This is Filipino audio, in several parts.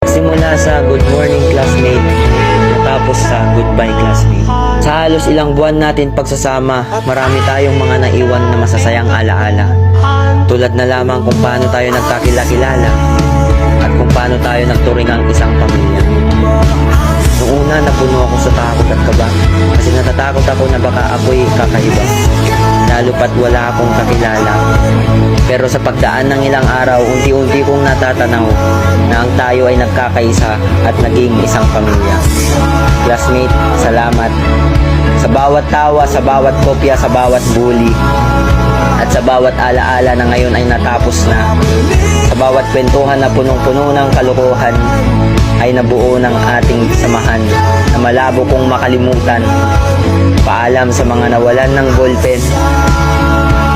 Simula sa good morning classmate, natapos sa goodbye classmate. Sa halos ilang buwan natin pagsasama, marami tayong mga naiwan na masasayang alaala. Tulad na lamang kung paano tayo nagkakilala at kung paano tayo nagturingang isang pamilya. Noong una, napuno ako sa takot at kaba kasi natatakot ako na baka ako'y kakaiba, lalo pat wala akong kakilala. Pero sa pagdaan ng ilang araw, unti-unti kong natatanaw na ang tayo ay nagkakaisa at naging isang pamilya. Classmate, salamat sa bawat tawa, sa bawat kopya, sa bawat bully, at sa bawat alaala na ngayon ay natapos na. Sa bawat kwentuhan na punong-puno ng kalokohan ay nabuo ng ating samahan na malabo kong makalimutan. Paalam sa mga nawalan ng ballpen,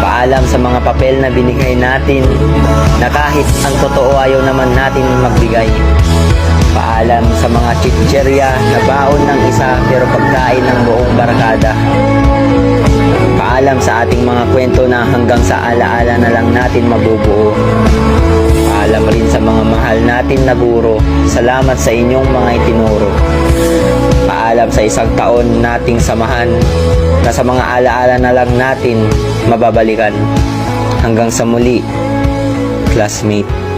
paalam sa mga papel na binigay natin na kahit ang totoo ayaw naman natin magbigay. Paalam sa mga chicherya na baon ng isa pero pagkain ng buong barkada. Paalam sa ating mga kwento na hanggang sa alaala na lang natin mabubuo. Paalam rin sa mga mahal natin na guro, salamat sa inyong mga itinuro. Paalam sa isang taon nating samahan na sa mga alaala na lang natin mababalikan. Hanggang sa muli, classmate.